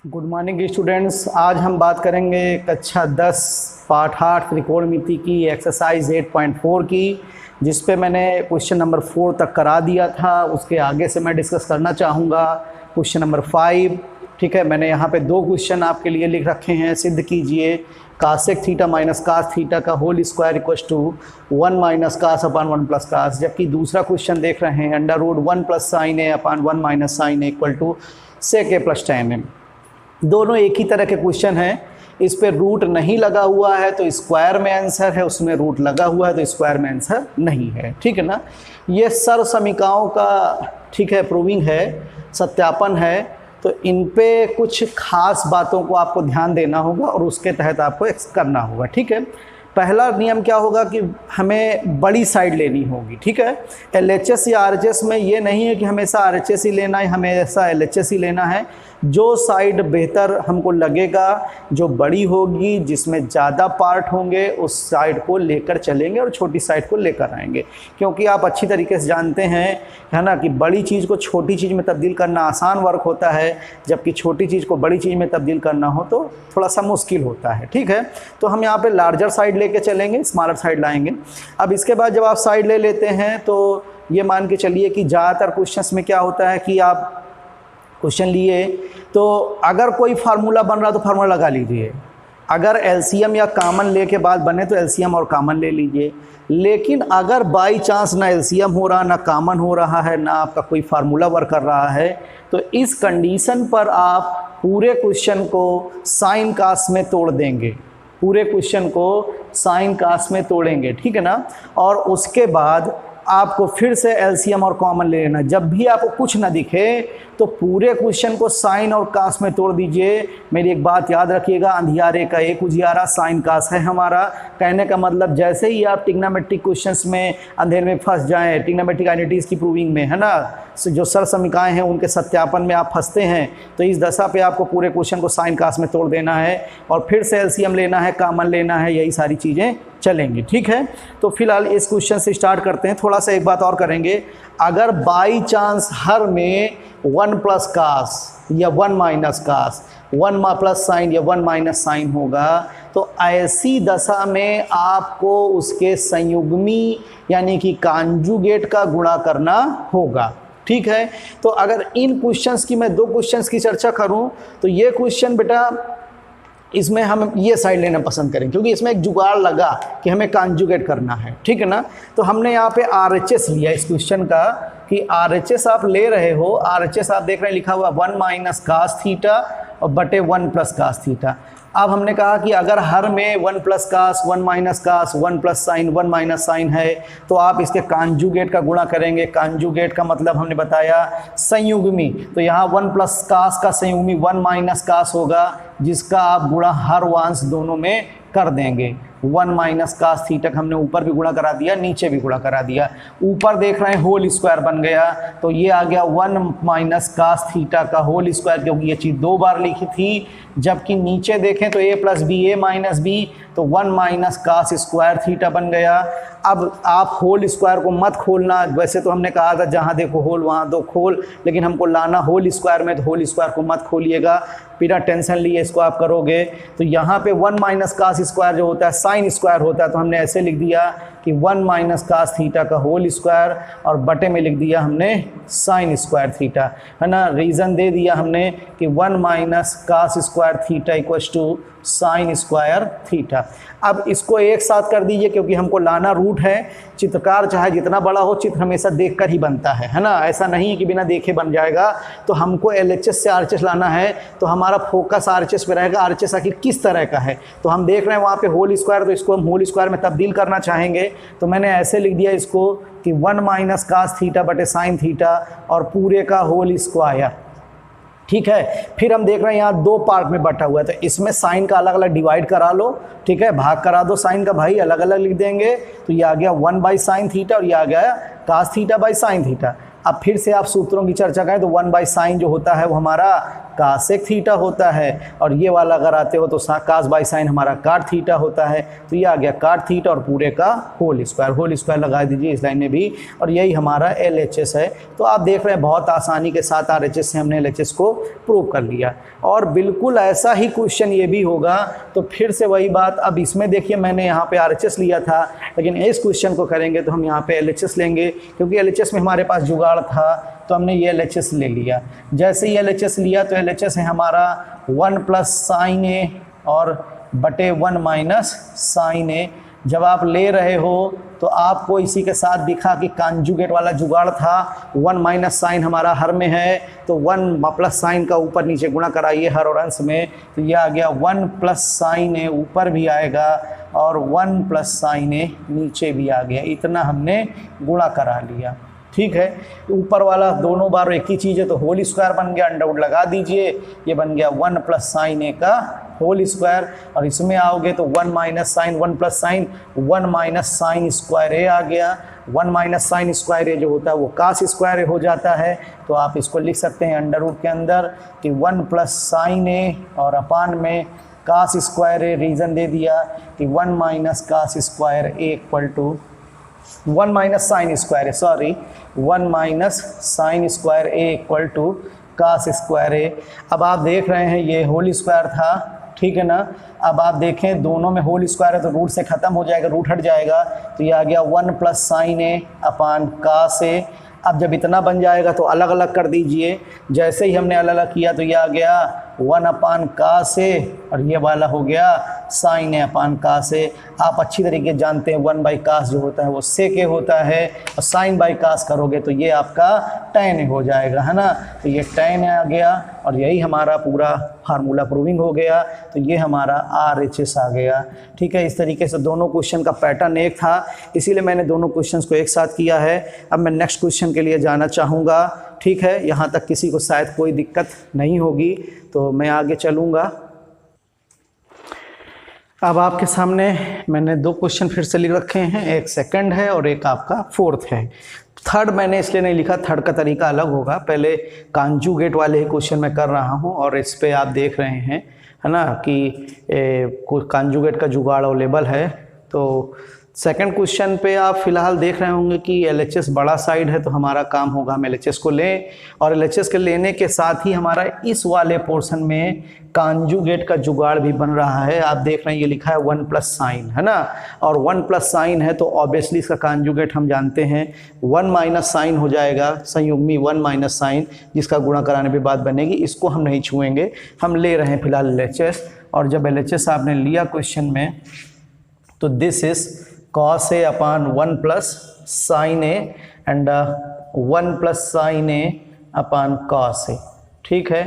Good morning students. आज हम बात करेंगे कक्षा 10 पाठ 8 त्रिकोणमिति की एक्सरसाइज 8.4 की, जिस पे मैंने क्वेश्चन नंबर 4 तक करा दिया था। उसके आगे से मैं डिस्कस करना चाहूँगा क्वेश्चन नंबर 5। ठीक है, मैंने यहाँ पे 2 क्वेश्चन आपके लिए लिख रखे हैं। सिद्ध कीजिए cosec theta minus cos theta का whole square equals to 1 minus cos upon 1 plus cos. जबकि दूसरा क्वेश्चन देख रहे हैं under root 1 plus sine A upon 1 minus sine A equal to sec A plus tan A. दोनों एक ही तरह के क्वेश्चन हैं। इस पे रूट नहीं लगा हुआ है तो स्क्वायर में आंसर है, उसमें रूट लगा हुआ है तो स्क्वायर में आंसर नहीं है। ठीक है ना, ये सर्व समीकरणों का ठीक है प्रूविंग है, सत्यापन है। तो इन पे कुछ खास बातों को आपको ध्यान देना होगा और उसके तहत आपको करना होगा। ठीक है, पहला नियम क्या होगा कि हमें बड़ी साइड लेनी होगी। ठीक है, एलएचएस या आरएचएस में ये नहीं है कि हमेशा आरएचएस ही लेना है, हमेशा एलएचएस ही लेना है। जो साइड बेहतर हमको लगेगा, जो बड़ी होगी, जिसमें ज़्यादा पार्ट होंगे, उस साइड को लेकर चलेंगे और छोटी साइड को लेकर आएंगे। क्योंकि आप अच्छी तरीके से जानते हैं है ना कि बड़ी चीज़ को छोटी चीज़ में तब्दील करना आसान वर्क होता है, जबकि छोटी चीज़ को बड़ी चीज़ में तब्दील करना हो तो थोड़ा सा मुश्किल होता है। ठीक है, तो हम यहाँ पे लार्जर साइड लेके चलेंगे, स्मॉलर साइड लाएंगे। अब इसके बाद जब आप साइड ले लेते हैं तो ये मान के चलिए कि ज़्यादातर क्वेश्चंस में क्या होता है कि आप क्वेश्चन लिए तो अगर कोई फार्मूला बन रहा तो फार्मूला लगा लीजिए। अगर एलसीएम या कॉमन ले के बाद बने तो एलसीएम और कॉमन ले लीजिए। लेकिन अगर बाई चांस ना एलसीएम हो रहा, ना कॉमन हो रहा है, ना आपका कोई फार्मूला वर्क कर रहा है, तो इस कंडीशन पर आप पूरे क्वेश्चन को साइन कास में तोड़ देंगे, पूरे क्वेश्चन को साइन कास में तोड़ेंगे। ठीक है ना, और उसके बाद आपको फिर से एलसीएम और कॉमन ले लेना। जब भी आपको कुछ ना दिखे तो पूरे क्वेश्चन को साइन और कास में तोड़ दीजिए। मेरी एक बात याद रखिएगा, अंधियारे का एक उजियारा साइन कास है हमारा। कहने का मतलब जैसे ही आप ट्रिग्नोमेट्रिक क्वेश्चंस में अंधेरे में फंस जाएं, ट्रिग्नोमेट्रिक आइडेंटिटीज़ की प्रूविंग में है ना, जो सर्व समीकरण हैं उनके सत्यापन में आप फंसते हैं, तो इस दशा पे आपको पूरे क्वेश्चन को साइन कास में तोड़ देना है और फिर से एलसीएम लेना है, कॉमन लेना है, यही सारी चीज़ें चलेंगी। ठीक है, तो फिलहाल इस क्वेश्चन से स्टार्ट करते हैं। थोड़ा सा एक बात और करेंगे, अगर बाई चांस हर में 1 प्लस कास या 1 माइनस कास, 1 प्लस साइन या 1 माइनस साइन होगा, तो ऐसी दशा में आपको उसके संयुग्मी यानी कि कॉन्जुगेट का गुणा करना होगा। ठीक है, तो अगर इन क्वेश्चंस की मैं 2 क्वेश्चंस की चर्चा करूं तो ये क्वेश्चन बेटा इसमें हम ये साइड लेना पसंद करें क्योंकि इसमें एक जुगाड़ लगा कि हमें कॉन्जुगेट करना है। ठीक है ना, तो हमने यहाँ पे आरएचएस लिया इस क्वेश्चन का कि आरएचएस आप ले रहे हो। आरएचएस आप देख रहे हैं लिखा हुआ 1 माइनस कास थीटा और बटे 1 प्लस कास थीटा। अब हमने कहा कि अगर हर में 1 plus cos, 1 minus cos, 1 plus sine, 1 minus sine है तो आप इसके कॉन्जुगेट का गुणा करेंगे। कॉन्जुगेट का मतलब हमने बताया संयुग्मी, तो यहाँ 1 प्लस कास का संयुग्मी 1 माइनस कास होगा, जिसका आप गुणा हर वांश दोनों में कर देंगे। 1 माइनस कास थीटा का हमने ऊपर भी गुणा करा दिया, नीचे भी गुणा करा दिया। ऊपर देख रहे हैं होल स्क्वायर बन गया, तो ये आ गया 1 माइनस कास थीटा का होल स्क्वायर, क्योंकि ये चीज़ 2 बार लिखी थी। जबकि नीचे देखें तो a plus B, A minus B, तो 1 माइनस कास स्क्वायर थीटा बन गया। अब आप होल स्क्वायर को मत खोलना, वैसे तो हमने कहा था जहाँ देखो होल वहाँ दो खोल, लेकिन हमको लाना होल स्क्वायर में, तो होल स्क्वायर को मत खोलिएगा, बिना टेंशन लिए इसको आप करोगे। तो यहाँ पे 1 माइनस कास स्क्वायर जो होता है साइन स्क्वायर होता है, तो हमने ऐसे लिख दिया कि 1 माइनस कास थीटा का होल स्क्वायर और बटे में लिख दिया हमने साइन स्क्वायर थीटा, है ना। रीज़न दे दिया हमने कि 1 minus cos square theta equals to sine square theta. अब इसको एक साथ कर दीजिए क्योंकि हमको लाना रूट है। चित्रकार चाहे जितना बड़ा हो, चित्र हमेशा देखकर ही बनता है ना। ऐसा नहीं है कि बिना देखे बन जाएगा। तो हमको एलएचएस से आरएचएस लाना है, तो हमारा फोकस आरएचएस पे रहेगा। आरएचएस आखिर किस तरह का है, तो हम देख रहे हैं वहाँ पे होल स्क्वायर, तो इसको हम होल स्क्वायर में तब्दील करना चाहेंगे। तो मैंने ऐसे लिख दिया इसको कि 1 माइनस कास थीटा बटे साइन थीटा और पूरे का होल स्क्वायर। ठीक है, फिर हम देख रहे हैं यहाँ 2 पार्ट में बटा हुआ है, तो इसमें साइन का अलग अलग डिवाइड करा लो। ठीक है, भाग करा दो साइन का, भाई अलग अलग लिख देंगे। तो ये आ गया 1 बाई साइन थीटा और ये आ गया cos theta by sine theta. अब फिर से आप सूत्रों की चर्चा करें तो 1/sin जो होता है वो हमारा कासेक थीटा होता है, और ये वाला अगर आते हो तो कास बाई साइन हमारा काट थीटा होता है। तो ये आ गया काट थीटा और पूरे का होल स्क्वायर लगा दीजिए इस लाइन में भी, और यही हमारा LHS है। तो आप देख रहे हैं बहुत आसानी के साथ RHS से हमने LHS को प्रूव कर लिया, और बिल्कुल ऐसा ही क्वेश्चन ये भी होगा। तो फिर से वही बात, अब इसमें देखिए मैंने यहाँ पे RHS लिया था, लेकिन इस क्वेश्चन को करेंगे तो हम यहाँ पे LHS लेंगे, क्योंकि LHS में हमारे पास जुगाड़ था तो हमने ये LHS ले लिया। जैसे ही LHS लिया तो LHS है हमारा 1 + sin a और बटे 1 - sin a। जब आप ले रहे हो तो आपको इसी के साथ दिखा कि कॉन्जुगेट वाला जुगाड़ था, 1 - sin हमारा हर में है तो 1 + sin का ऊपर नीचे गुणा कराइए हर और अंश में, तो ये आ गया 1 + sin a ऊपर भी आएगा और 1 + sin a नीचे भी आ गया। इतना हमने गुणा करा लिया, ठीक है। ऊपर वाला दोनों बार एक ही चीज़ है तो होल स्क्वायर बन गया, अंडर रूट लगा दीजिए, ये बन गया 1 + sin a का होल स्क्वायर, और इसमें आओगे तो 1 - sin 1 + sin 1 - sin square a आ गया। 1 - sin स्क्वायर a जो होता है वो कास स्क्वायर a हो जाता है, तो आप इसको लिख सकते हैं अंडर रूट के अंदर कि 1 + sin a और अपान में कास स्क्वायर a, रीज़न दे दिया कि 1 - cos square a equal to 1 - sin square a, sorry 1 - sin square a equal to cos square a। अब आप देख रहे हैं ये होल स्क्वायर था, ठीक है ना। अब आप देखें दोनों में होल स्क्वायर है तो रूट से ख़त्म हो जाएगा, रूट हट जाएगा, तो ये आ गया 1 + sin a upon cos a। अब जब इतना बन जाएगा तो अलग अलग कर दीजिए, जैसे ही हमने अलग अलग किया तो ये आ गया 1 अपान कास a और ये वाला हो गया sin a upon cos a। आप अच्छी तरीके से जानते हैं 1/कास जो होता है वो sec a होता है, और sin/कास करोगे तो ये आपका tan a हो जाएगा, है ना। तो ये tan a आ गया और यही हमारा पूरा फार्मूला प्रूविंग हो गया, तो ये हमारा RHS आ गया, ठीक है। इस तरीके से दोनों क्वेश्चन का पैटर्न एक था, इसीलिए मैंने दोनों क्वेश्चंस को एक साथ किया है। अब मैं नेक्स्ट क्वेश्चन के लिए जाना चाहूँगा, ठीक है। यहाँ तक किसी को शायद कोई दिक्कत नहीं होगी, तो मैं आगे चलूँगा। अब आपके सामने मैंने दो क्वेश्चन फिर से लिख रखे हैं, एक सेकंड है और एक आपका फोर्थ है। थर्ड मैंने इसलिए नहीं लिखा, थर्ड का तरीका अलग होगा। पहले कॉन्जुगेट वाले ही क्वेश्चन मैं कर रहा हूँ, और इस पे आप देख रहे हैं, है ना, कि कॉन्जुगेट का जुगाड़ अवेलेबल है। तो सेकंड क्वेश्चन पे आप फिलहाल देख रहे होंगे कि LHS बड़ा साइड है, तो हमारा काम होगा हम LHS को लें, और LHS के लेने के साथ ही हमारा इस वाले पोर्शन में कॉन्जुगेट का जुगाड़ भी बन रहा है। आप देख रहे हैं ये लिखा है 1 + sin, है ना, और 1 + sin है तो ऑब्वियसली इसका कॉन्जुगेट हम जानते हैं 1 - sin हो जाएगा, संयुग्मी 1 - sin, जिसका गुणा कराने पे बात बनेगी। इसको हम नहीं छुएंगे, हम ले रहे हैं फिलहाल LHS। और जब LHS आपने लिया क्वेश्चन में तो this is cos a upon 1 + sin a and 1 + sin a upon cos a, ठीक है।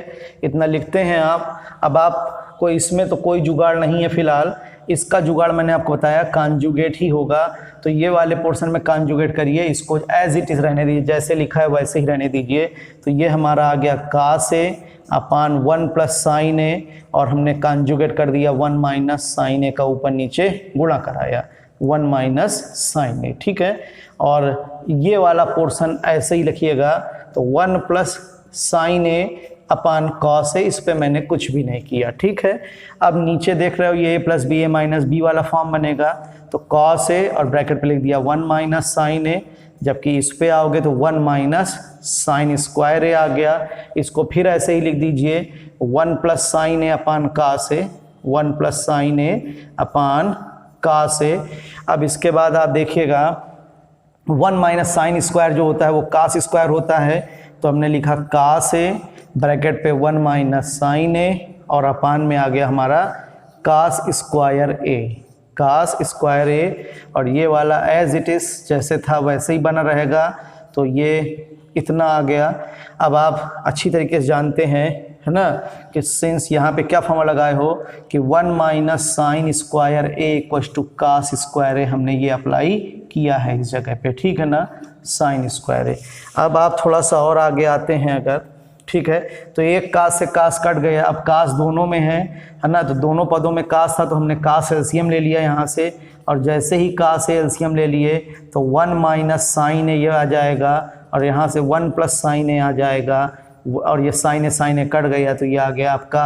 इतना लिखते हैं आप। अब आपको इसमें तो कोई जुगाड़ नहीं है फिलहाल, इसका जुगाड़ मैंने आपको बताया कॉन्जुगेट ही होगा, तो ये वाले पोर्शन में कॉन्जुगेट करिए, इसको एज इट इज़ रहने दीजिए, जैसे लिखा है वैसे ही रहने दीजिए। तो ये हमारा आ गया cos a upon 1 + sin a, और हमने कॉन्जुगेट कर दिया 1 - sin a का ऊपर नीचे गुणा कराया 1 - sin a, ठीक है। और ये वाला पोर्शन ऐसे ही लिखिएगा, तो 1 + sin a upon cos a, इस पे मैंने कुछ भी नहीं किया, ठीक है। अब नीचे देख रहे हो ये a + b a - b वाला फॉर्म बनेगा, तो cos a और ब्रैकेट पे लिख दिया 1 - sin a, जबकि इस पे आओगे तो 1 - sin स्क्वायर a आ गया। इसको फिर ऐसे ही लिख दीजिए 1 + sin a upon cos a, 1 + sin a upon cos a। अब इसके बाद आप देखिएगा 1 - sin स्क्वायर जो होता है वो cos स्क्वायर होता है, तो हमने लिखा cos a ब्रैकेट पे 1 - sin a, और अपान में आ गया हमारा cos square a, cos square a। और ये वाला एज इट इज़ जैसे था वैसे ही बना रहेगा, तो ये इतना आ गया। अब आप अच्छी तरीके से जानते हैं, है ना, कि सिंस यहाँ पे क्या फॉर्मूला लगाए हो कि 1 - sin square a = cos square a, हमने ये अप्लाई किया है इस जगह पे, ठीक है ना, sin स्क्वायर a। अब आप थोड़ा सा और आगे आते हैं अगर, ठीक है, तो एक कास से कास कट गया, अब कास दोनों में है ना, तो दोनों पदों में कास था तो हमने कास एलसीएम ले लिया यहाँ से, और जैसे ही कास एलसीएम ले लिए तो 1 - sin a ये आ जाएगा, और यहाँ से 1 प्लस साइन ए आ जाएगा, और ये साइन ए कट गया तो ये आ गया आपका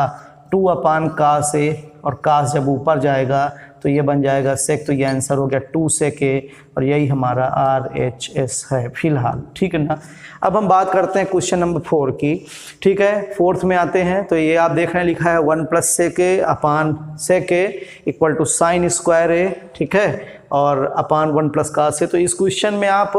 2 अपान कास ए, और कास जब ऊपर जाएगा तो ये बन जाएगा सेक, तो ये आंसर हो गया 2 सेक ए, और यही हमारा RHS है फिलहाल। ठीक है ना। अब हम बात करते हैं क्वेश्चन नंबर 4 की। ठीक है, फोर्थ में आते हैं। तो ये आप देख रहे हैं लिखा है 1 plus sec A upon sec A equal to sine square A. ठीक है, और अपान 1 प्लस कास ए। तो इस क्वेश्चन में आप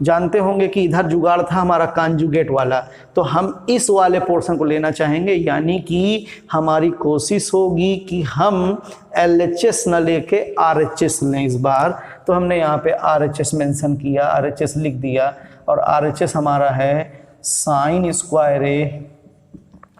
जानते होंगे कि इधर जुगाड़ था हमारा कॉन्जुगेट वाला, तो हम इस वाले पोर्शन को लेना चाहेंगे, यानी कि हमारी कोशिश होगी कि हम LHS न लेके RHS लें इस बार। तो हमने यहाँ पे RHS मेंशन किया, RHS लिख दिया, और RHS हमारा है साइन स्क्वायर ए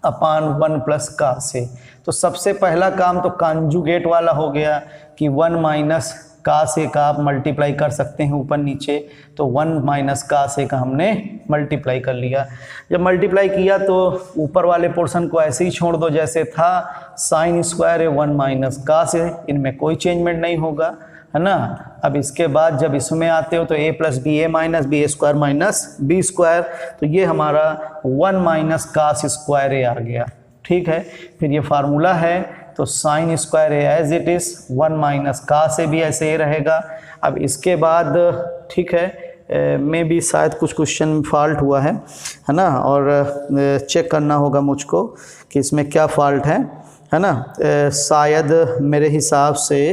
अपान 1 प्लस कास ए। तो सबसे पहला काम तो कॉन्जुगेट वाला हो गया कि 1 माइनस कास ए का आप मल्टीप्लाई कर सकते हैं ऊपर नीचे, तो 1 माइनस कास ए का हमने मल्टीप्लाई कर लिया। जब मल्टीप्लाई किया तो ऊपर वाले पोर्शन को ऐसे ही छोड़ दो जैसे था, साइन स्क्वायर ए 1 माइनस कास ए, इनमें कोई चेंजमेंट नहीं होगा, है ना। अब इसके बाद जब इसमें आते हो तो a plus B A minus B square minus B square, तो ये हमारा 1 माइनस कास स्क्वायर ए आ गया। ठीक है, फिर ये फार्मूला है, तो sine square A as it is, 1 minus cos A भी ऐसे ही रहेगा। अब इसके बाद ठीक है, में भी शायद कुछ क्वेश्चन फॉल्ट हुआ है ना, और चेक करना होगा मुझको कि इसमें क्या फॉल्ट है ना। शायद मेरे हिसाब से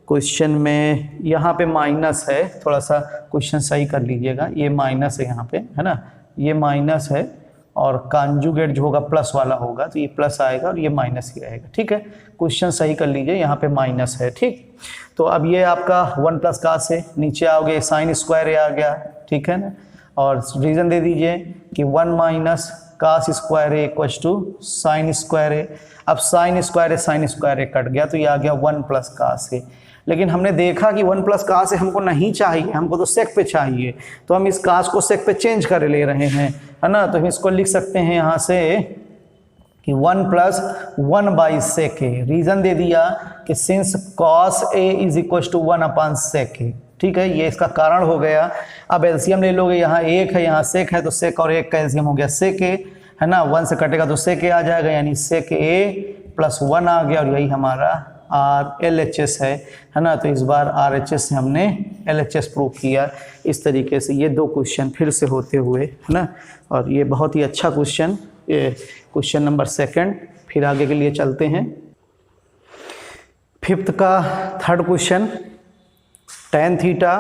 क्वेश्चन में यहाँ पे माइनस है, थोड़ा सा क्वेश्चन सही कर लीजिएगा, ये माइनस है यहाँ पे, है ना, ये माइनस है, और कॉन्जुगेट जो होगा प्लस वाला होगा, तो ये प्लस आएगा और ये माइनस ही रहेगा। ठीक है, क्वेश्चन सही कर लीजिए, यहाँ पे माइनस है। ठीक, तो अब ये आपका 1 प्लस कास है, नीचे आओगे साइन स्क्वायर ए आ गया। ठीक है ना, और रीज़न दे दीजिए कि 1 minus cos square A equals to sine square A. अब साइन स्क्वायर ए कट गया तो ये आ गया 1 प्लस कास ए। लेकिन हमने देखा कि 1 प्लस कास ए हमको नहीं चाहिए, हमको तो सेक पे चाहिए, तो हम इस कास को सेक पे चेंज कर ले रहे हैं, है ना। तो हम इसको लिख सकते हैं यहाँ से कि 1 plus 1 by sec A. Reason दे दिया कि since cos A is equal to 1 upon sec A. ठीक है, ये इसका कारण हो गया। अब एलसीएम ले लोगे, यहाँ 1 है, यहाँ सेक है, तो सेक और 1 का एलसीएम हो गया सेक ए, है ना। 1 से कटेगा तो सेक ए आ जाएगा, यानी सेक ए प्लस 1 आ गया, और यही हमारा RLHS है ना। तो इस बार RHS से हमने LHS प्रूव किया। इस तरीके से ये 2 क्वेश्चन फिर से होते हुए, है ना, और ये बहुत ही अच्छा क्वेश्चन, ये क्वेश्चन नंबर 2। फिर आगे के लिए चलते हैं। 5th का 3rd question, tan theta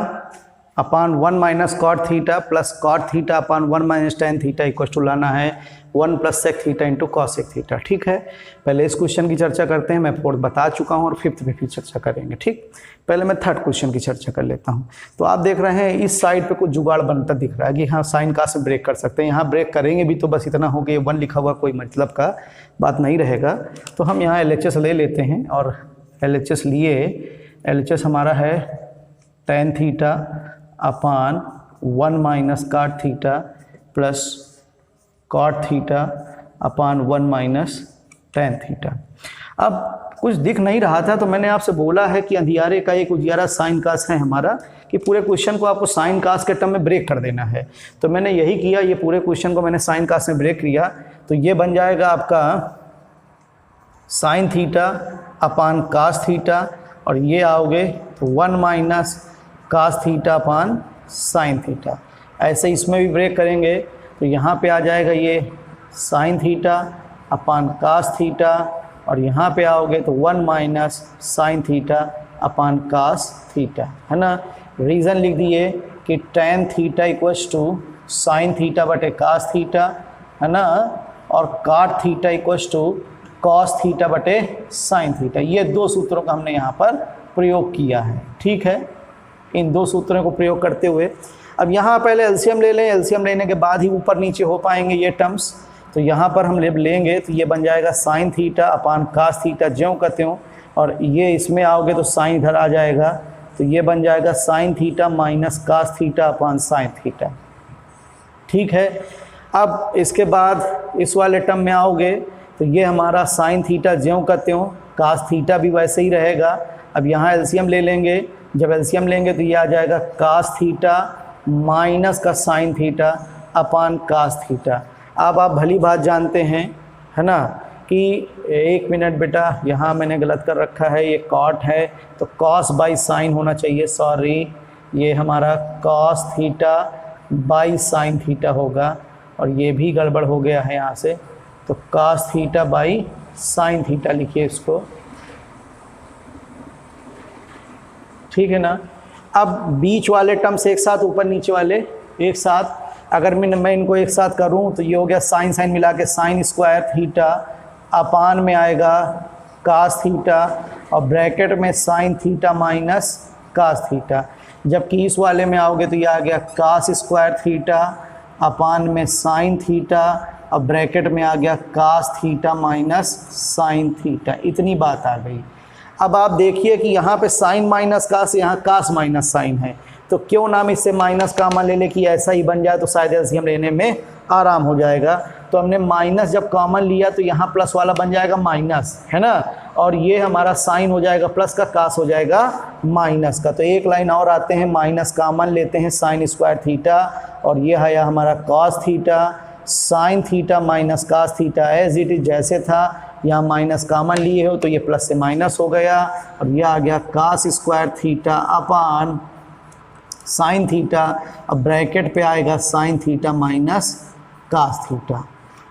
upon 1 minus cot theta plus cot theta upon 1 minus tan theta equal to लाना है 1 plus sec theta into cosec theta. ठीक है, पहले इस क्वेश्चन की चर्चा करते हैं। मैं 4th बता चुका हूँ और 5th में फिर चर्चा करेंगे। ठीक, पहले मैं 3rd क्वेश्चन की चर्चा कर लेता हूँ। तो आप देख रहे हैं इस साइड पे कुछ जुगाड़ बनता दिख रहा है कि हाँ साइन कास में ब्रेक कर सकते हैं। यहाँ ब्रेक करेंगे भी तो बस इतना हो गया, 1 लिखा हुआ, कोई मतलब का बात नहीं रहेगा। तो हम यहाँ LHS ले लेते हैं, और LHS लिए, LHS हमारा है tan theta upon 1 minus cot theta plus cot theta upon 1 minus tan theta. अब कुछ दिख नहीं रहा था तो मैंने आपसे बोला है कि अंधियारे का एक उजियारा साइन कास है हमारा, कि पूरे क्वेश्चन को आपको साइन कास के टर्म में ब्रेक कर देना है। तो मैंने यही किया, ये पूरे क्वेश्चन को मैंने साइन कास में ब्रेक किया। तो ये बन जाएगा आपका sine theta upon cos theta, और ये आओगे तो 1 minus cos theta upon sine theta. ऐसे इसमें भी ब्रेक करेंगे तो यहाँ पे आ जाएगा ये sine theta upon cos theta, और यहाँ पे आओगे तो 1 minus sine theta upon cos theta, है ना। रीज़न लिख दिए कि tan theta equals to sine theta बटे कास थीटा, है ना, और cot theta equals to cos theta बटे साइन थीटा। ये 2 सूत्रों का हमने यहाँ पर प्रयोग किया है। ठीक है, इन 2 सूत्रों को प्रयोग करते हुए अब यहाँ पहले एलसीएम ले लें, एलसीएम लेने के बाद ही ऊपर नीचे हो पाएंगे ये टर्म्स। तो यहाँ पर हम लेंगे तो ये बन जाएगा sine theta upon cos theta ज्यों का त्यों, और ये इसमें आओगे तो साइन इधर आ जाएगा, तो ये बन जाएगा sine theta minus cos theta upon sine theta. ठीक है, अब इसके बाद इस वाले टर्म में आओगे तो ये हमारा साइन थीटा ज्यों का त्यों, कास थीटा भी वैसे ही रहेगा। अब यहाँ एलसीएम ले लेंगे, जब एलसीएम लेंगे तो ये आ जाएगा कास थीटा माइनस का sine theta, upon cos theta. अब आप भली बात जानते हैं, है ना, कि 1 मिनट बेटा, यहाँ मैंने गलत कर रखा है, ये कॉट है तो कॉस बाई साइन होना चाहिए, सॉरी, ये हमारा cos theta by sine theta होगा, और ये भी गड़बड़ हो गया है यहाँ से, तो cos theta by sine theta लिखिए इसको, ठीक है ना। अब बीच वाले टर्म्स एक साथ, ऊपर नीचे वाले एक साथ, अगर मैं इनको एक साथ करूं तो ये हो गया साइन साइन मिला के साइन स्क्वायर थीटा अपान में आएगा कास थीटा, और ब्रैकेट में sine theta minus cos theta. जबकि इस वाले में आओगे तो ये आ गया कास स्क्वायर थीटा अपान में साइन थीटा, और ब्रैकेट में आ गया cos theta minus sine theta. इतनी बात आ गई। अब आप देखिए कि यहाँ पे साइन माइनस कास, यहाँ कास माइनस साइन है, तो क्यों नाम इससे माइनस कॉमन ले ले कि ऐसा ही बन जाए, तो शायद एलसीएम लेने में आराम हो जाएगा। तो हमने माइनस जब कॉमन लिया तो यहाँ प्लस वाला बन जाएगा माइनस, है ना, और ये हमारा साइन हो जाएगा प्लस का, कास हो जाएगा माइनस का। तो एक लाइन और आते हैं, माइनस कॉमन लेते हैं साइन स्क्वायर थीटा, और ये है हमारा cos theta, sine theta minus cos theta as it is जैसे था, यहाँ माइनस कॉमन लिए हो तो ये प्लस से माइनस हो गया, और ये आ गया cos square theta upon sine theta, अब ब्रैकेट पे आएगा sine theta minus cos theta.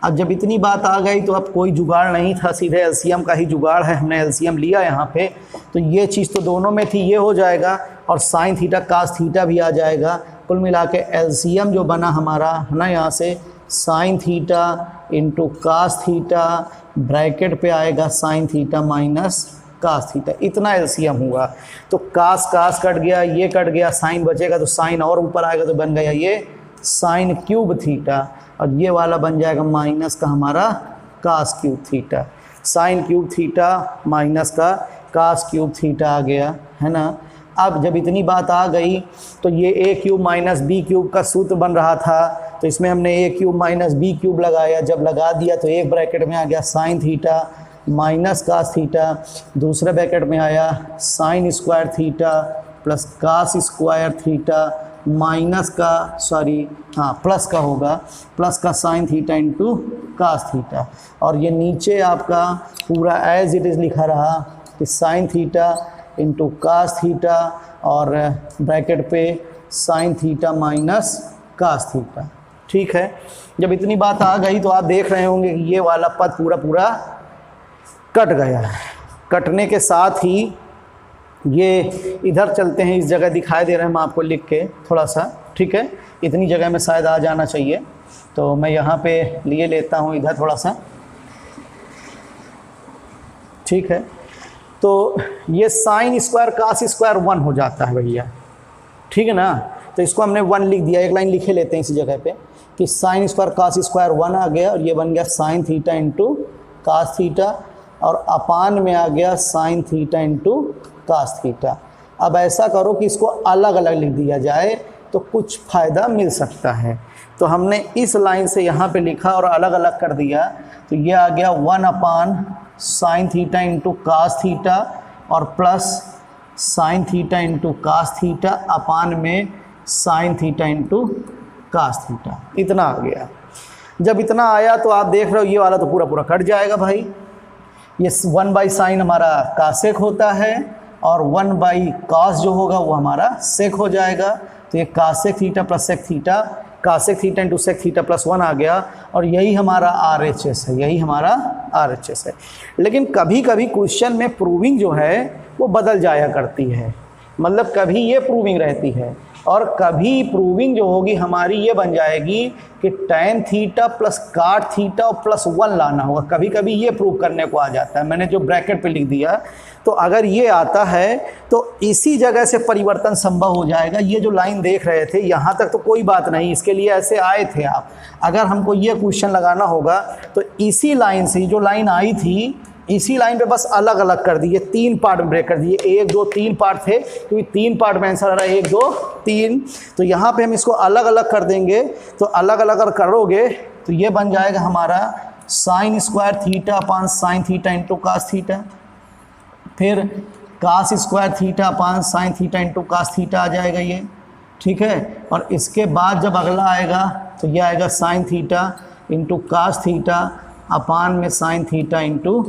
अब जब इतनी बात आ गई तो अब कोई जुगाड़ नहीं था, सीधे एलसीएम का ही जुगाड़ है, हमने एलसीएम लिया यहाँ पे, तो ये चीज़ तो दोनों में थी, ये हो जाएगा, और साइन थीटा कास थीटा भी आ जाएगा। कुल मिला के एलसीएम जो बना हमारा, है ना, यहाँ से sine theta into cos theta, bracket पे आएगा sine theta minus cos theta, इतना एलसीएम हुआ। तो कास कास कट गया, ये कट गया, साइन बचेगा तो साइन और ऊपर आएगा तो बन गया ये साइन क्यूब थीटा, और ये वाला बन जाएगा माइनस का हमारा cos cube theta. Sine cube theta minus का कास क्यूब थीटा आ गया, है ना। अब जब इतनी बात आ गई तो ये ए क्यूब माइनस बी क्यूब का सूत्र बन रहा था, तो इसमें हमने ए क्यूब माइनस बी क्यूब लगाया। जब लगा दिया तो एक ब्रैकेट में आ गया sine theta minus cos theta, दूसरे ब्रैकेट में आया sine square theta plus cos square theta minus का, सॉरी हाँ प्लस का होगा, प्लस का sine theta into cos theta, और ये नीचे आपका पूरा एज इट इज़ लिखा रहा कि sine theta into cos theta, और ब्रैकेट पे sine theta minus cos theta, ठीक है। जब इतनी बात आ गई तो आप देख रहे होंगे कि ये वाला पद पूरा पूरा कट गया है। कटने के साथ ही ये इधर चलते हैं, इस जगह दिखाई दे रहे हैं, मैं आपको लिख के थोड़ा सा, ठीक है, इतनी जगह में शायद आ जाना चाहिए, तो मैं यहाँ पे लिए लेता हूँ इधर थोड़ा सा, ठीक है। तो ये साइन स्क्वायर कास स्क्वायर 1 हो जाता है भैया, ठीक है ना। तो इसको हमने 1 लिख दिया, एक लाइन लिखे लेते हैं इसी जगह पे कि साइन स्क्वायर कास स्क्वायर 1 आ गया, और ये बन गया sine theta into cos theta, और अपान में आ गया sine theta into cos theta. अब ऐसा करो कि इसको अलग अलग लिख दिया जाए तो कुछ फ़ायदा मिल सकता है, तो हमने इस लाइन से यहाँ पे लिखा और अलग अलग कर दिया, तो ये आ गया 1 upon sine theta into cos theta, और plus sine theta into cos theta upon में sine theta into cos theta, इतना आ गया। जब इतना आया तो आप देख रहे हो ये वाला तो पूरा पूरा कट जाएगा भाई, ये 1 बाई साइन हमारा कासेक होता है, और 1 बाई कास जो होगा वो हमारा सेक हो जाएगा, तो ये cosec theta plus sec theta, cosec theta into sec theta plus 1 आ गया, और यही हमारा RHS है, यही हमारा RHS है। लेकिन कभी कभी क्वेश्चन में प्रूविंग जो है वो बदल जाया करती है, मतलब कभी ये प्रूविंग रहती है और कभी प्रूविंग जो होगी हमारी ये बन जाएगी कि tan थीटा प्लस काट थीटा और प्लस 1 लाना होगा, कभी कभी ये प्रूव करने को आ जाता है। मैंने जो ब्रैकेट पे लिख दिया, तो अगर ये आता है तो इसी जगह से परिवर्तन संभव हो जाएगा। ये जो लाइन देख रहे थे यहाँ तक तो कोई बात नहीं, इसके लिए ऐसे आए थे आप। अगर हमको ये क्वेश्चन लगाना होगा तो इसी लाइन से, जो लाइन आई थी इसी लाइन पे बस अलग अलग कर दिए, 3 पार्ट में ब्रेक कर दिए, 1 2 3 पार्ट थे, क्योंकि 3 पार्ट में आंसर आ रहा है 1 2 3, तो यहाँ पे हम इसको अलग अलग कर देंगे। तो अलग अलग अगर करोगे तो ये बन जाएगा हमारा sine square theta upon sine theta into cos theta, फिर cos square theta upon sine theta into cos theta आ जाएगा ये, ठीक है। और इसके बाद जब अगला आएगा तो ये आएगा sine theta into cos theta upon में sine theta into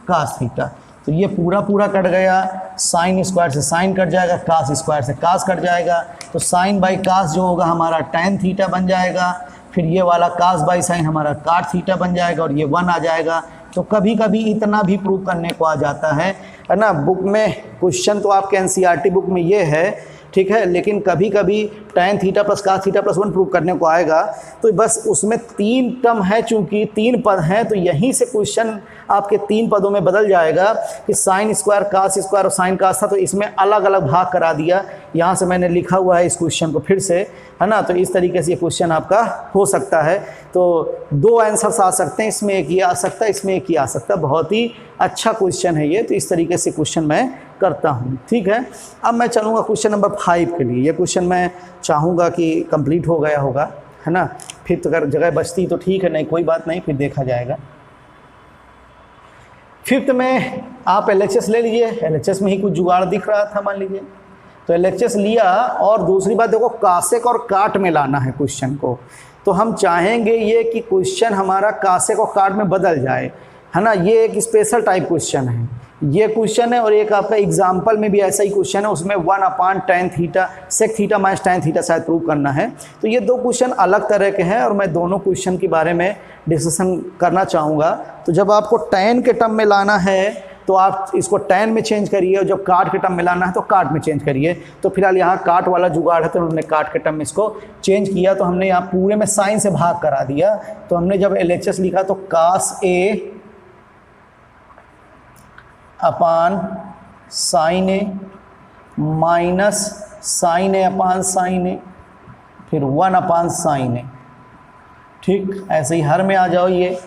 cos theta. तो ये पूरा कट गया, साइन स्क्वायर से साइन कट जाएगा, कास स्क्वायर से कास कट जाएगा, तो साइन बाई कास जो होगा हमारा टैन थीटा बन जाएगा, फिर ये वाला कास बाई साइन हमारा काट थीटा बन जाएगा और ये 1 आ जाएगा। तो कभी कभी इतना भी प्रूव करने को आ जाता है ना। बुक में क्वेश्चन तो आपके एनसीईआरटी बुक में ये है, ठीक है, लेकिन कभी कभी tan theta plus cos theta plus 1 prove करने को आएगा, तो बस उसमें 3 टर्म है, चूंकि 3 पद हैं, तो यहीं से क्वेश्चन आपके 3 पदों में बदल जाएगा कि साइन स्क्वायर कास स्क्वायर और साइन कास था, तो इसमें अलग अलग भाग करा दिया। यहाँ से मैंने लिखा हुआ है इस क्वेश्चन को फिर से, है ना। तो इस तरीके से ये क्वेश्चन आपका हो सकता है। तो 2 आंसर्स आ सकते हैं, इसमें एक ये आ सकता है, इसमें एक ये आ सकता है। बहुत ही अच्छा क्वेश्चन है ये। तो इस तरीके से क्वेश्चन मैं करता हूँ, ठीक है। अब मैं चलूँगा क्वेश्चन नंबर 5 के लिए। ये क्वेश्चन मैं चाहूँगा कि कंप्लीट हो गया होगा, है ना। फिर तो अगर जगह बचती तो ठीक है, नहीं कोई बात नहीं, फिर देखा जाएगा। 5th में आप LHS ले लीजिए। LHS में ही कुछ जुगाड़ दिख रहा था मान लीजिए, तो LHS लिया। और दूसरी बात देखो, कासेक और काट में लाना है क्वेश्चन को। तो हम चाहेंगे ये कि क्वेश्चन हमारा कासेक और काट में बदल जाए, है ना। ये एक स्पेशल टाइप क्वेश्चन है, ये क्वेश्चन है। और एक आपका एग्जाम्पल में भी ऐसा ही क्वेश्चन है, उसमें 1 अपान tan theta sec theta minus tan theta शायद प्रूव करना है। तो ये 2 क्वेश्चन अलग तरह के हैं और मैं दोनों क्वेश्चन के बारे में डिस्कशन करना चाहूँगा। तो जब आपको टैन के टर्म में लाना है तो आप इसको टैन में चेंज करिए, और जब काट के टर्म में लाना है तो काट में चेंज करिए। तो फिलहाल यहाँ काट वाला जुगाड़ है, तो हमने काट के टर्म में इसको चेंज किया। तो हमने यहाँ पूरे में साइन से भाग करा दिया। तो हमने जब LHS लिखा तो कास ए अपान sign A minus sine A upon sign ए, फिर 1 अपान साइन ए, ठीक। ऐसे ही हर में आ जाओ। ये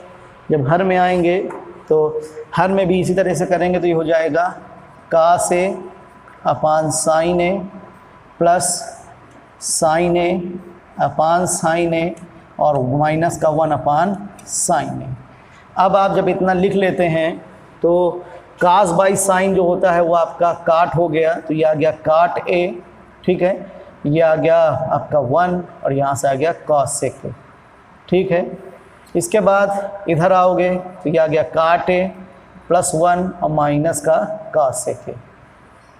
जब हर में आएंगे तो हर में भी इसी तरह से करेंगे, तो ये हो जाएगा कास ए अपान sign A plus sine A upon sign ए और माइनस का 1 अपान साइन ए। अब आप जब इतना लिख लेते हैं तो कास बाई साइन जो होता है वो आपका काट हो गया, तो ये आ गया काट ए, ठीक है। ये आ गया आपका 1 और यहाँ से आ गया कॉसेक ए, ठीक है। इसके बाद इधर आओगे तो ये आ गया काट ए प्लस 1 और माइनस का कॉसेक ए।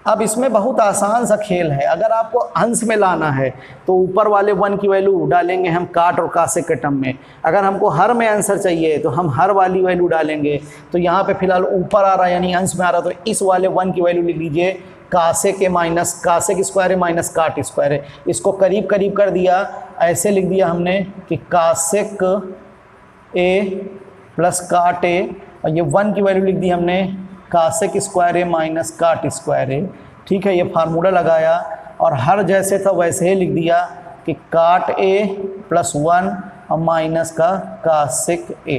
अब इसमें बहुत आसान सा खेल है। अगर आपको अंश में लाना है तो ऊपर वाले 1 की वैल्यू डालेंगे हम काट और कासेक के टर्म में। अगर हमको हर में आंसर चाहिए तो हम हर वाली वैल्यू डालेंगे। तो यहाँ पे फिलहाल ऊपर आ रहा है यानी अंश में आ रहा, तो इस वाले 1 की वैल्यू लिख लीजिए कासेक के माइनस कासेक स्क्वायर है माइनस काट स्क्वायर है। इसको करीब करीब कर दिया, ऐसे लिख दिया हमने कि कासेक ए प्लस काट ए, और ये 1 की वैल्यू लिख दी हमने कासेक square A minus cot square A, ठीक है। ये फार्मूला लगाया और हर जैसे था वैसे ही लिख दिया कि काट ए प्लस 1 और माइनस का कासेक ए।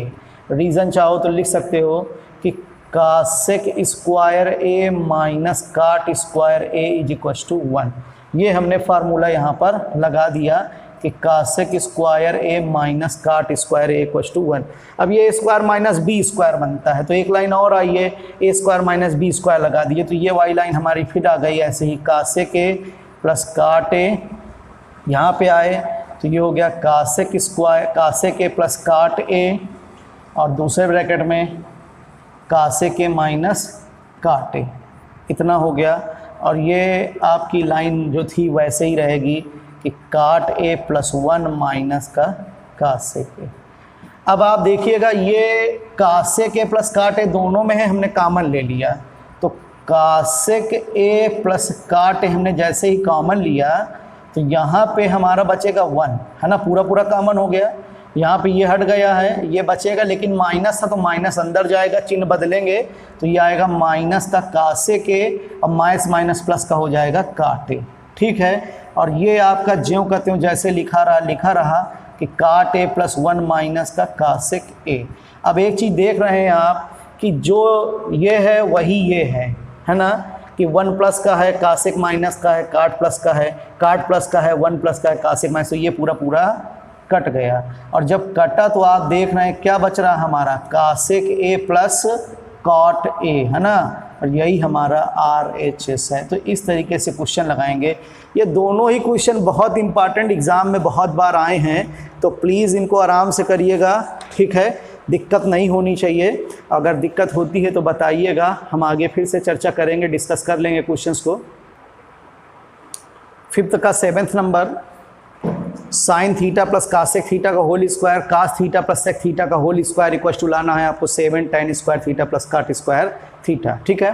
रीज़न चाहो तो लिख सकते हो कि cosec square A minus cot square A is equal to 1। ये हमने फार्मूला यहाँ पर लगा दिया कि cosec square A minus cot square A equal to 1। अब ये स्क्वायर माइनस बी स्क्वायर बनता है, तो एक लाइन और आई है, ए स्क्वायर माइनस बी स्क्वायर लगा दिए, तो ये वाली लाइन हमारी फिट आ गई। ऐसे ही कासेक ए प्लस काट ए यहाँ पे आए तो ये हो गया कासेक स्क्वायर कासेक ए प्लस काट ए, और दूसरे ब्रैकेट में कासेक ए माइनस काट ए, इतना हो गया। और ये आपकी लाइन जो थी वैसे ही रहेगी कि काट ए प्लस 1 माइनस का कासेक ए। अब आप देखिएगा ये कासेक ए प्लस काट ए दोनों में है, हमने कॉमन ले लिया। तो कासेक ए प्लस काट ए हमने जैसे ही कॉमन लिया तो यहाँ पे हमारा बचेगा 1, है ना। पूरा पूरा कॉमन हो गया। यहाँ पे ये हट गया है, ये बचेगा, लेकिन माइनस था तो माइनस अंदर जाएगा, चिन्ह बदलेंगे तो ये आएगा माइनस का कासेक ए और माइनस माइनस प्लस का हो जाएगा काट ए, ठीक है। और ये आपका ज्यों का त्यों जैसे लिखा रहा कि काट ए प्लस 1 माइनस का कासेक ए। अब एक चीज़ देख रहे हैं आप कि जो ये है वही ये है ना, कि 1 प्लस का है कासेक माइनस का है काट प्लस का है, काट प्लस का है 1 प्लस का है कासेक माइनस, तो ये पूरा पूरा कट गया। और जब कटा तो आप देख रहे हैं क्या बच रहा हमारा, कासेक ए प्लस कॉट ए, है ना, और यही हमारा RHS है। तो इस तरीके से क्वेश्चन लगाएंगे। ये दोनों ही क्वेश्चन बहुत इंपॉर्टेंट, एग्ज़ाम में बहुत बार आए हैं, तो प्लीज़ इनको आराम से करिएगा, ठीक है, दिक्कत नहीं होनी चाहिए। अगर दिक्कत होती है तो बताइएगा, हम आगे फिर से चर्चा करेंगे, डिस्कस कर लेंगे क्वेश्चंस को। 5th का 7th नंबर, sine theta plus cosec theta का whole square cos theta plus sec theta का होल स्क्वायर इक्वल टू लाना है आपको 7 tan square theta plus cot square theta, ठीक है।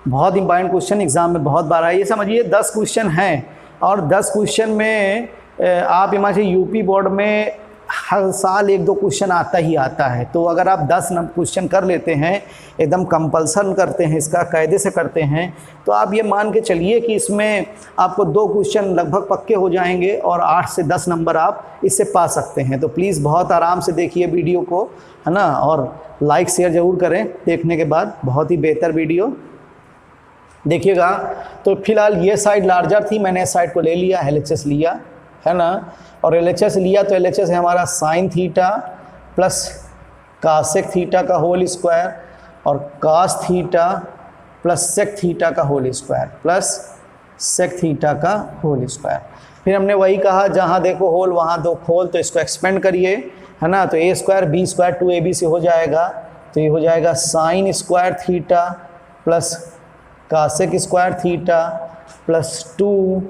बहुत इंपॉर्टेंट क्वेश्चन, एग्जाम में बहुत बार आया। ये समझिए 10 क्वेश्चन हैं और 10 क्वेश्चन में आप इमाजिन यूपी बोर्ड में हर साल 1-2 क्वेश्चन आता ही आता है। तो अगर आप 10 क्वेश्चन कर लेते हैं, एकदम कंपल्सन करते हैं, इसका कायदे से करते हैं, तो आप ये मान के चलिए कि इसमें आपको 2 क्वेश्चन लगभग पक्के हो जाएंगे और 8 से 10 नंबर आप इससे पा सकते हैं। तो प्लीज़ बहुत आराम से देखिए वीडियो को, है ना, और लाइक शेयर ज़रूर करें देखने के बाद, बहुत ही बेहतर वीडियो देखिएगा। तो फिलहाल ये साइड लार्जर थी, मैंने इस साइड को ले लिया, LHS लिया, है ना, और LHS लिया तो LHS है हमारा sine theta plus cosec theta का होल स्क्वायर और cos theta plus sec theta का whole square plus sec theta का होल स्क्वायर। फिर हमने वही कहा, जहाँ देखो होल वहाँ 2 खोल, तो इसको एक्सपेंड करिए, है ना, तो a square b square 2ab से हो जाएगा, तो ये हो जाएगा sine square theta plus cosec square theta plus 2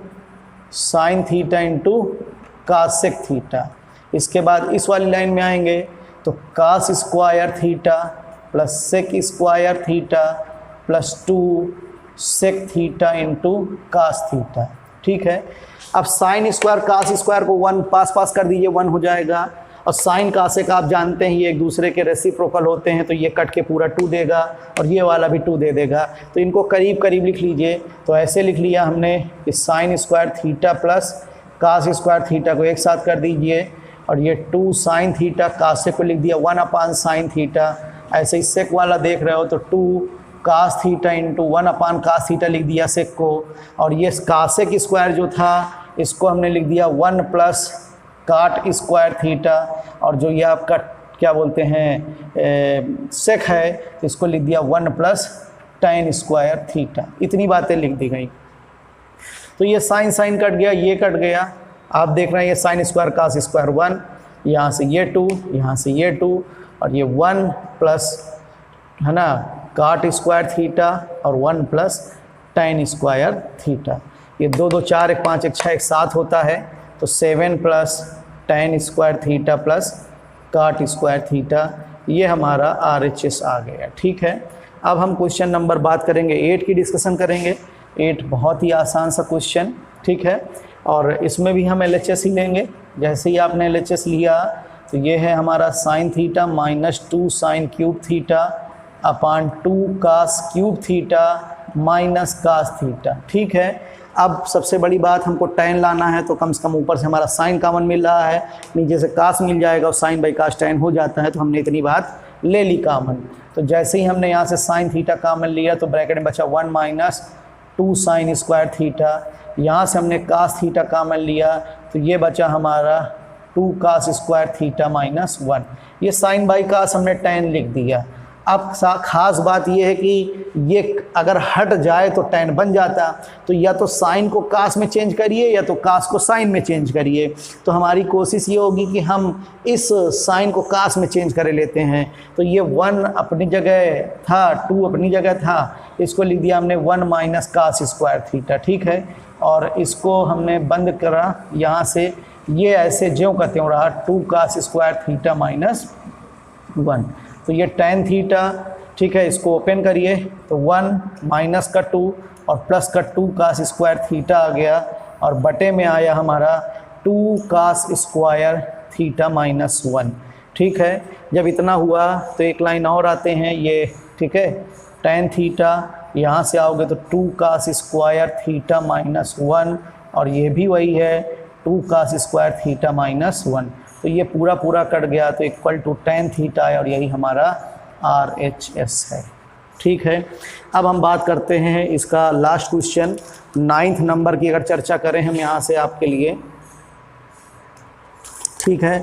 sine theta into cosec theta. इसके बाद इस वाली लाइन में आएंगे तो cos square theta plus sec square theta plus 2 sec theta into cos theta, ठीक है। अब साइन स्क्वायर कास स्क्वायर को 1 पास कर दीजिए, 1 हो जाएगा, और साइन कासेक आप जानते हैं ये एक दूसरे के रेसिप्रोकल होते हैं, तो ये कट के पूरा 2 देगा और ये वाला भी 2 दे देगा। तो इनको करीब करीब लिख लीजिए। तो ऐसे लिख लिया हमने कि sine square theta plus cos square theta को एक साथ कर दीजिए, और ये 2 साइन थीटा कासेक को लिख दिया 1 साइन थीटा। ऐसे ही सेक वाला देख रहे हो तो 2 cos theta into 1 cos theta लिख दिया सेक को, और ये कासेक स्क्वायर जो था इसको हमने लिख दिया 1 प्लस काट स्क्वायर थीटा, और जो ये आपका क्या बोलते हैं सेक है, इसको लिख दिया 1 प्लस tan स्क्वायर थीटा। इतनी बातें लिख दी गई। तो ये साइन साइन कट गया, ये कट गया, आप देख रहे हैं ये साइन स्क्वायर कास स्क्वायर 1, यहाँ से ये 2, यहाँ से ये 2, और ये 1 प्लस, है ना, काट स्क्वायर थीटा और 1 प्लस tan स्क्वायर थीटा। ये 2 2 4 1 5 1 6 एक साथ होता है, तो 7 plus tan square theta plus cot square theta, ये हमारा RHS आ गया, ठीक है। अब हम क्वेश्चन नंबर बात करेंगे 8 की, डिस्कशन करेंगे। 8 बहुत ही आसान सा क्वेश्चन, ठीक है, और इसमें भी हम LHS ही लेंगे। जैसे ही आपने LHS लिया तो ये है हमारा sine theta minus 2 sine cube theta upon 2 cos cube theta minus cos theta, ठीक है। अब सबसे बड़ी बात, हमको tan लाना है, तो कम से कम ऊपर से हमारा साइन कॉमन मिल रहा है, नीचे से कास मिल जाएगा और साइन बाई कास tan हो जाता है, तो हमने इतनी बात ले ली कॉमन। तो जैसे ही हमने यहाँ से साइन थीटा कॉमन लिया तो ब्रैकेट में बचा 1 माइनस 2 साइन स्क्वायर थीटा, यहाँ से हमने कास थीटा कॉमन लिया तो ये बचा हमारा 2 कास स्क्वायर थीटा माइनस 1। ये साइन बाई कास हमने tan लिख दिया। अब खास बात ये है कि ये अगर हट जाए तो tan बन जाता, तो या तो साइन को कास में चेंज करिए या तो कास को साइन में चेंज करिए। तो हमारी कोशिश ये होगी कि हम इस साइन को कास में चेंज कर लेते हैं। तो ये 1 अपनी जगह था, 2 अपनी जगह था, इसको लिख दिया हमने 1 माइनस कास स्क्वायर थीटा, ठीक है। और इसको हमने बंद करा यहाँ से, ये ऐसे ज्यों का त्यों रहा 2 कास स्क्वायर थीटा माइनस 1। तो ये tan थीटा, ठीक है, इसको ओपन करिए तो 1 माइनस का 2 और प्लस का 2 कास स्क्वायर थीटा आ गया, और बटे में आया हमारा 2 कास स्क्वायर थीटा माइनस 1, ठीक है। जब इतना हुआ तो एक लाइन और आते हैं ये, ठीक है, tan थीटा, यहाँ से आओगे तो 2 कास स्क्वायर थीटा माइनस 1, और ये भी वही है 2 कास स्क्वायर थीटा माइनस 1। तो ये पूरा पूरा कट गया तो इक्वल टू tan थीटा है, और यही हमारा RHS है, ठीक है। अब हम बात करते हैं इसका लास्ट क्वेश्चन 9th नंबर की, अगर चर्चा करें हम यहाँ से आपके लिए, ठीक है।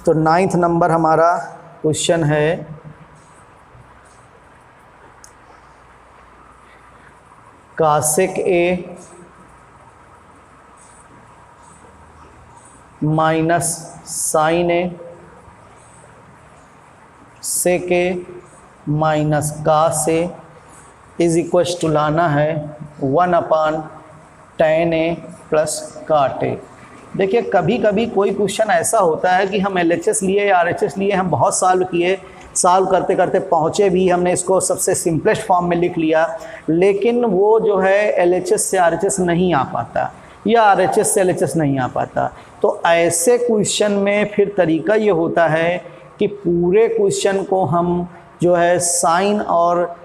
तो 9th नंबर हमारा क्वेश्चन है cosec A minus sine A sec A minus cos A is equal to लाना है 1/tan ए प्लस काट ए। देखिए कभी कभी कोई क्वेश्चन ऐसा होता है कि हम LHS लिए या RHS लिए, हम बहुत सॉल्व किए, सॉल्व करते करते पहुँचे भी, हमने इसको सबसे सिंपलेस्ट फॉर्म में लिख लिया, लेकिन वो जो है LHS से RHS नहीं आ पाता या RHS से LHS नहीं आ पाता। तो ऐसे क्वेश्चन में फिर तरीका ये होता है कि पूरे क्वेश्चन को हम जो है साइन और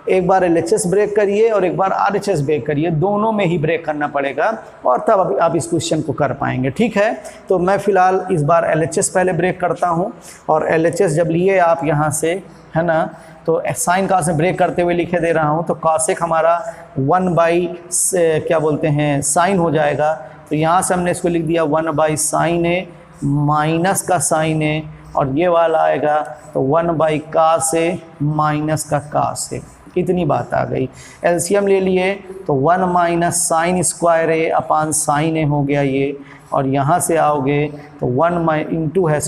एक बार LHS ब्रेक करिए और एक बार RHS ब्रेक करिए, दोनों में ही ब्रेक करना पड़ेगा और तब आप इस क्वेश्चन को कर पाएंगे। ठीक है, तो मैं फ़िलहाल इस बार LHS पहले ब्रेक करता हूं और LHS जब लिए आप यहाँ से, है ना, तो साइन का से ब्रेक करते हुए लिखे दे रहा हूं, तो कासेक हमारा 1/क्या साइन हो जाएगा। तो यहाँ से हमने इसको लिख दिया 1/sin ए माइनस का साइन ए, और ये वाला आएगा तो 1/cos ए माइनस का cos ए। इतनी बात आ गई। एलसीएम ले लिए तो 1 माइनस साइन स्क्वायर ए अपान साइन ए हो गया ये, और यहाँ से आओगे तो 1 इंटू है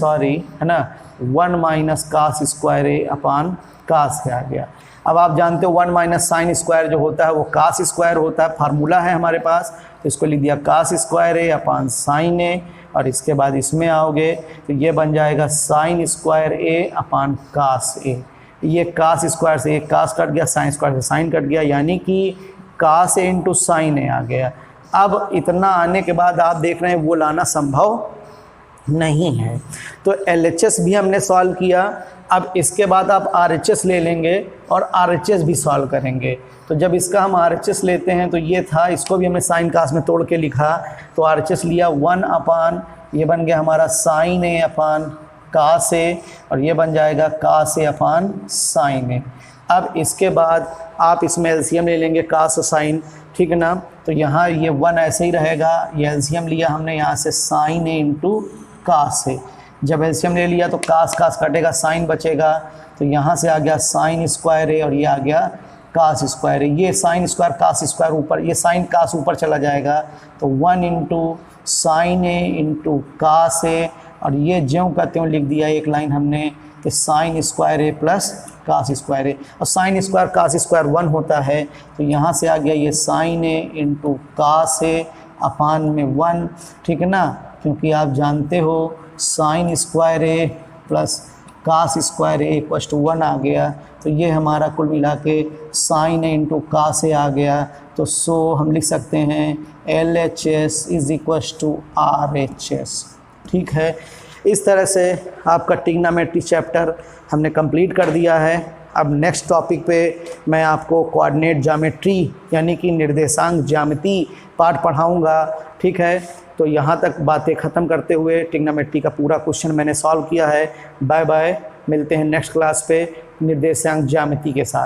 ना, 1 माइनस कास स्क्वायर ए अपान कास के आ गया। अब आप जानते हो 1 माइनस साइन स्क्वायर जो होता है वो कास स्क्वायर होता है, फार्मूला है हमारे पास, तो इसको लिख दिया कास स्क्वायर ए अपान साइन ए, और इसके बाद इसमें आओगे तो ये बन जाएगा साइन स्क्वायर ए अपान कास ए। ये कास स्क्वायर से एक कास कट गया, साइन स्क्वायर से साइन कट गया, यानी कि कास ए इंटू साइन ए आ गया। अब इतना आने के बाद आप देख रहे हैं वो लाना संभव नहीं है, तो LHS भी हमने सॉल्व किया। अब इसके बाद आप RHS ले लेंगे और RHS भी सॉल्व करेंगे। तो जब इसका हम RHS लेते हैं तो ये था, इसको भी हमने साइन कास में तोड़ के लिखा, तो RHS लिया 1 अपान, ये बन गया हमारा साइन ए अपान कास ए, और ये बन जाएगा कास ए अपान साइन ए। अब इसके बाद आप इसमें LCM ले लेंगे कास और साइन, ठीक है ना, तो यहाँ ये 1 ऐसे ही रहेगा, ये LCM लिया हमने यहाँ से साइन ए इंटू कास ए। जब LCM ले लिया तो कास कास कटेगा, साइन बचेगा, तो यहाँ से आ गया साइन स्क्वायर ए और ये आ गया कास स्क्वायर ए। ये साइन स्क्वायर कास स्क्वायर ऊपर, ये साइन कास ऊपर चला जाएगा, तो 1 इंटू साइन ए इंटू कास ए, और ये ज्यों का त्यों लिख दिया एक लाइन हमने, तो sine square A plus cos square ए, और साइन स्क्वायर कास स्क्वायर 1 होता है, तो यहाँ से आ गया ये साइन ए इंटू कास ए अपान में 1, ठीक है ना, क्योंकि आप जानते हो sine square A plus cos square A equal to 1 आ गया, तो ये हमारा कुल मिला के साइन ए इंटू कास ए आ गया। तो सो हम लिख सकते हैं LHS is equal to RHS। ठीक है, इस तरह से आपका ट्रिग्नोमेट्री चैप्टर हमने कंप्लीट कर दिया है। अब नेक्स्ट टॉपिक पे मैं आपको कोऑर्डिनेट ज्योमेट्री यानी कि निर्देशांक ज्यामिति पाठ पढ़ाऊँगा। ठीक है, तो यहाँ तक बातें ख़त्म करते हुए ट्रिग्नोमेट्री का पूरा क्वेश्चन मैंने सॉल्व किया है। बाय बाय, मिलते हैं नेक्स्ट क्लास पे निर्देशांक ज्यामिति के साथ।